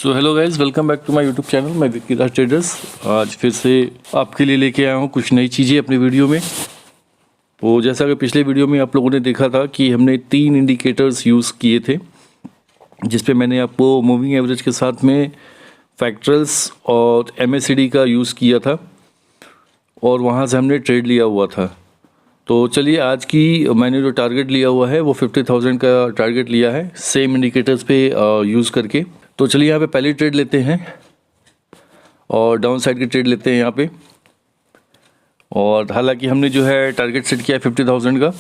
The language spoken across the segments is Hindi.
So hello guys, welcome back to my YouTube channel. मैं विक्की राज ट्रेडर्स आज फिर से आपके लिए लेके आया हूँ कुछ नई चीज़ें अपनी वीडियो में। तो जैसा कि पिछले वीडियो में आप लोगों ने देखा था कि हमने 3 इंडिकेटर्स यूज़ किए थे, जिस पे मैंने आपको मूविंग एवरेज के साथ में फैक्टरल्स और MACD का यूज़ किया था और वहाँ से हमने ट्रेड लिया हुआ था। तो चलिए, आज की मैंने जो टारगेट लिया हुआ है वो 50,000 का टारगेट लिया है सेम इंडिकेटर्स पे यूज़ करके। तो चलिए यहाँ पे पहली ट्रेड लेते हैं और डाउन साइड की ट्रेड लेते हैं यहाँ पे। और हालांकि हमने जो है टारगेट सेट किया है 50,000 का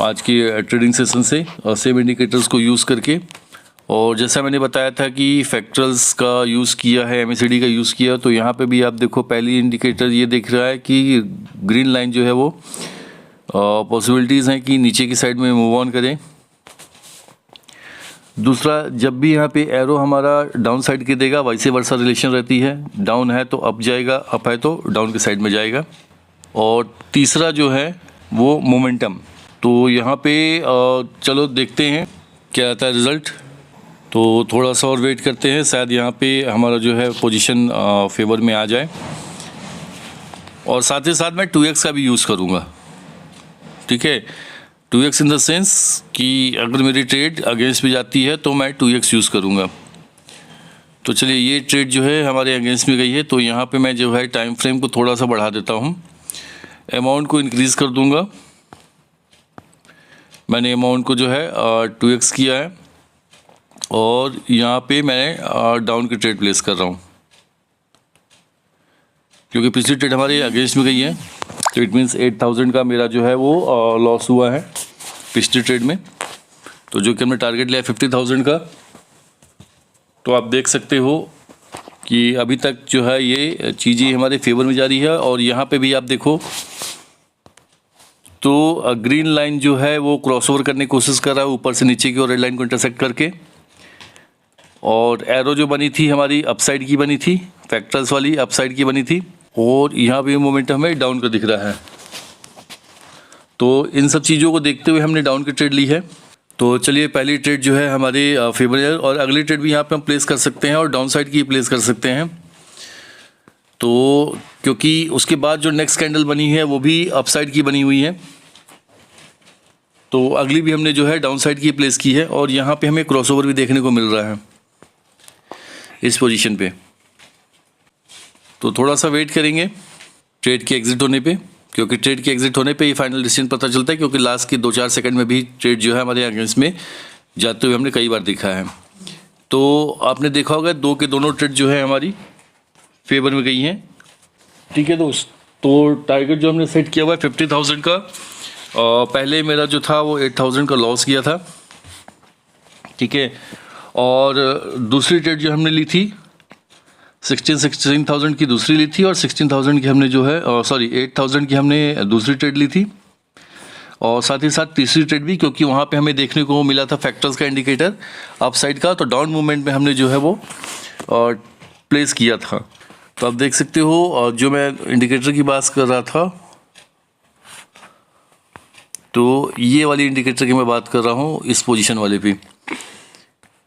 आज की ट्रेडिंग सेशन से सेम इंडिकेटर्स को यूज़ करके। और जैसा मैंने बताया था कि फैक्टरल्स का यूज़ किया है, MACD का यूज़ किया, तो यहाँ पे भी आप देखो पहली इंडिकेटर ये दिख रहा है कि ग्रीन लाइन जो है वो पॉसिबिलिटीज़ हैं कि नीचे की साइड में मूव ऑन करें। दूसरा, जब भी यहाँ पे एरो हमारा डाउन साइड के देगा वैसे वर्सा रिलेशन रहती है, डाउन है तो अप जाएगा, अप है तो डाउन के साइड में जाएगा। और तीसरा जो है वो मोमेंटम। तो यहाँ पे चलो देखते हैं क्या आता है रिज़ल्ट। तो थोड़ा सा और वेट करते हैं, शायद यहाँ पे हमारा जो है पोजीशन फेवर में आ जाए। और साथ ही साथ मैं 2x का भी यूज़ करूँगा, ठीक है। 2x इन द सेंस कि अगर मेरी ट्रेड अगेंस्ट भी जाती है तो मैं 2x यूज़ करूँगा। तो चलिए, ये ट्रेड जो है हमारे अगेंस्ट में गई है, तो यहाँ पे मैं जो है टाइम फ्रेम को थोड़ा सा बढ़ा देता हूँ, अमाउंट को इंक्रीज़ कर दूँगा। मैंने अमाउंट को जो है 2x किया है और यहाँ पे मैं डाउन की ट्रेड प्लेस कर रहा हूँ, क्योंकि पिछली ट्रेड हमारे अगेंस्ट में गई है। तो इट मीन्स 8,000 का मेरा जो है वो लॉस हुआ है पिछली ट्रेड में। तो जो कि हमने टारगेट लिया है 50,000 का। तो आप देख सकते हो कि अभी तक जो है ये चीज़ें हमारे फेवर में जा रही है। और यहाँ पे भी आप देखो तो ग्रीन लाइन जो है वो क्रॉसओवर करने की कोशिश कर रहा है ऊपर से नीचे की और रेड लाइन को इंटरसेक्ट करके। और एरो जो बनी थी हमारी अपसाइड की बनी थी, फैक्टर्स वाली अपसाइड की बनी थी। और यहाँ पे मोमेंटम हमें डाउन का दिख रहा है। तो इन सब चीज़ों को देखते हुए हमने डाउन की ट्रेड ली है। तो चलिए, पहली ट्रेड जो है हमारे फेवर है और अगली ट्रेड भी यहाँ पे हम प्लेस कर सकते हैं और डाउन साइड की प्लेस कर सकते हैं। तो क्योंकि उसके बाद जो नेक्स्ट कैंडल बनी है वो भी अपसाइड की बनी हुई है, तो अगली भी हमने जो है डाउन साइड की प्लेस की है। और यहाँ पे हमें क्रॉसओवर भी देखने को मिल रहा है इस पोजीशन पे। तो थोड़ा सा वेट करेंगे ट्रेड के एग्जिट होने पे, क्योंकि ट्रेड के एग्जिट होने पे ही फाइनल डिसीजन पता चलता है। क्योंकि लास्ट के 2-4 सेकंड में भी ट्रेड जो है हमारे अगेंस्ट में जाते हुए हमने कई बार देखा है। तो आपने देखा होगा दो के दोनों ट्रेड जो है हमारी फेवर में गई हैं, ठीक है दोस्त। तो टारगेट जो हमने सेट किया हुआ है 50,000 का, पहले मेरा जो था वो 8,000 का लॉस किया था, ठीक है। और दूसरी ट्रेड जो हमने ली थी 16,000 की दूसरी ली थी और 16,000 की हमने जो है 8,000 की हमने दूसरी ट्रेड ली थी। और साथ ही साथ तीसरी ट्रेड भी, क्योंकि वहाँ पे हमें देखने को मिला था फैक्टर्स का इंडिकेटर अप साइड का, तो डाउन मूवमेंट में हमने जो है वो प्लेस किया था। तो आप देख सकते हो जो मैं इंडिकेटर की बात कर रहा था, तो ये वाली इंडिकेटर की मैं बात कर रहा हूँ इस पोजीशन वाले पे,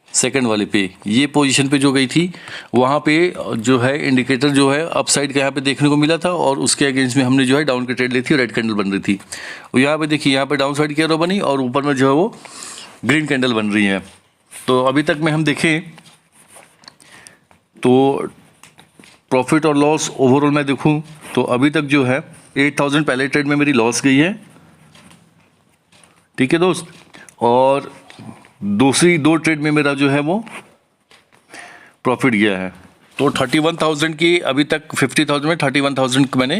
सेकंड वाले पे। ये पोजीशन पे जो गई थी वहाँ पे जो है इंडिकेटर जो है अप साइड का यहाँ पे देखने को मिला था और उसके अगेंस्ट में हमने जो है डाउन की ट्रेड ली थी, रेड कैंडल बन रही थी। और यहाँ पे देखिए, यहाँ पे डाउन साइड की एरो बनी और ऊपर में जो है वो ग्रीन कैंडल बन रही है। तो अभी तक में हम देखें तो प्रॉफिट और लॉस ओवरऑल मैं देखूँ तो अभी तक जो है 8,000 पहले ट्रेड में मेरी लॉस गई है, ठीक है दोस्त। और दूसरी 2 ट्रेड में मेरा जो है वो प्रॉफिट गया है। तो 31,000 की अभी तक 50,000 में 31,000 मैंने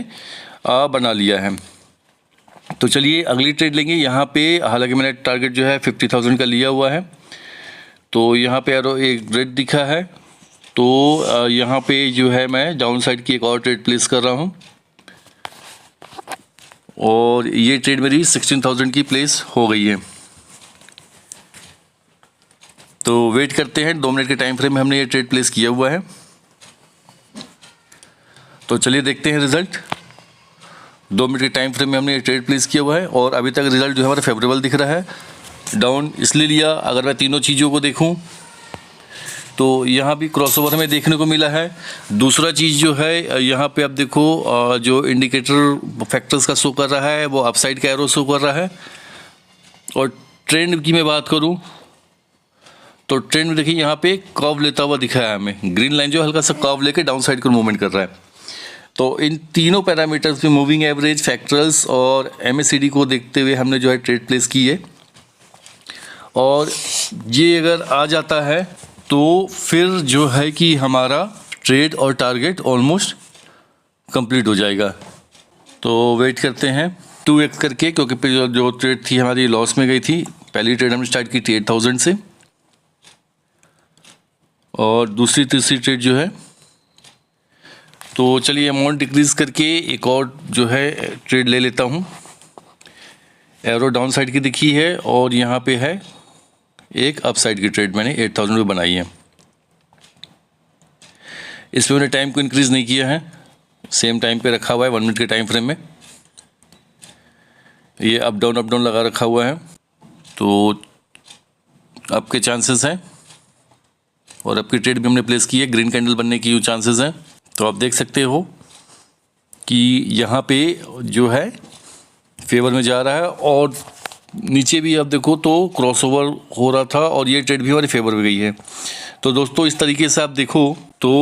बना लिया है। तो चलिए अगली ट्रेड लेंगे। यहाँ पे हालांकि मैंने टारगेट जो है 50,000 का लिया हुआ है, तो यहाँ पे एरो एक रेड दिखा है, तो यहाँ पे जो है मैं डाउन साइड की एक और ट्रेड प्लेस कर रहा हूँ और ये ट्रेड मेरी 16,000 की प्लेस हो गई है। तो वेट करते हैं, 2 मिनट के टाइम फ्रेम में हमने ये ट्रेड प्लेस किया हुआ है। तो चलिए देखते हैं रिजल्ट। 2 मिनट के टाइम फ्रेम में हमने ये ट्रेड प्लेस किया हुआ है और अभी तक रिजल्ट जो है हमारा फेवरेबल दिख रहा है। डाउन इसलिए लिया, अगर मैं तीनों चीज़ों को देखूं तो यहाँ भी क्रॉसओवर हमें देखने को मिला है। दूसरा चीज़ जो है यहाँ पे आप देखो जो इंडिकेटर फैक्टर्स का शो कर रहा है वो अपसाइड का एरो शो कर रहा है। और ट्रेंड की मैं बात करूँ तो ट्रेंड में देखिए यहाँ पे कर्व लेता हुआ दिखा है हमें, ग्रीन लाइन जो हल्का सा कर्व लेके डाउन साइड को मूवमेंट कर रहा है। तो इन तीनों पैरामीटर्स में मूविंग एवरेज, फैक्टर्स और MACD को देखते हुए हमने जो है ट्रेड प्लेस की है। और ये अगर आ जाता है तो फिर जो है कि हमारा ट्रेड और टारगेट ऑलमोस्ट कंप्लीट हो जाएगा। तो वेट करते हैं 2x करके, क्योंकि जो ट्रेड थी हमारी लॉस में गई थी। पहली ट्रेड हमने स्टार्ट की थी 8000 से और दूसरी तीसरी ट्रेड जो है, तो चलिए अमाउंट डिक्रीज़ करके एक और जो है ट्रेड ले लेता हूँ। एरो डाउन साइड की दिखी है और यहाँ पे है एक अप साइड की ट्रेड मैंने 8000 में बनाई है। इसमें मैंने टाइम को इंक्रीज़ नहीं किया है, सेम टाइम पे रखा हुआ है 1 मिनट के टाइम फ्रेम में। ये अप डाउन लगा रखा हुआ है, तो आपके चांसेस हैं। और आपकी ट्रेड भी हमने प्लेस की है, ग्रीन कैंडल बनने की चांसेस हैं। तो आप देख सकते हो कि यहाँ पे जो है फेवर में जा रहा है और नीचे भी आप देखो तो क्रॉसओवर हो रहा था और ये ट्रेड भी हमारे फेवर में गई है। तो दोस्तों इस तरीके से आप देखो तो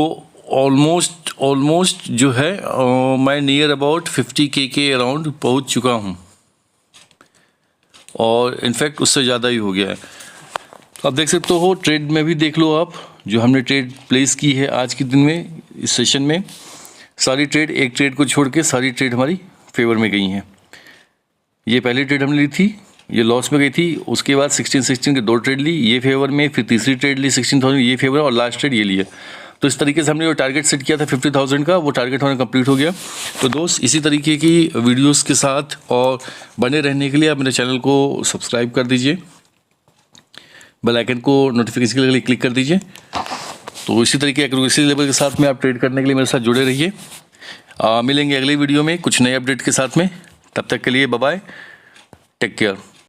ऑलमोस्ट जो है मैं नियर अबाउट 50K के अराउंड पहुँच चुका हूँ और इनफैक्ट उससे ज़्यादा ही हो गया है। तो आप देख सकते हो ट्रेड में भी देख लो आप, जो हमने ट्रेड प्लेस की है आज के दिन में इस सेशन में, सारी ट्रेड, एक ट्रेड को छोड़ के सारी ट्रेड हमारी फेवर में गई हैं। ये पहली ट्रेड हमने ली थी, ये लॉस में गई थी। उसके बाद 16 के 2 ट्रेड ली, ये फेवर में, फिर तीसरी ट्रेड ली 16,000, ये फेवर, और लास्ट ट्रेड ये लिया। तो इस तरीके से हमने जो टारगेट सेट किया था 50,000 का, वो टारगेट हमारा कंप्लीट हो गया। तो दोस्त इसी तरीके की वीडियोस के साथ और बने रहने के लिए आप मेरे चैनल को सब्सक्राइब कर दीजिए, बेल आइकन को नोटिफिकेशन के लिए क्लिक कर दीजिए। तो इसी तरीके एक्यूरेसी लेवल के साथ में आप ट्रेड करने के लिए मेरे साथ जुड़े रहिए। मिलेंगे अगली वीडियो में कुछ नए अपडेट के साथ में। तब तक के लिए बाय बाय, टेक केयर।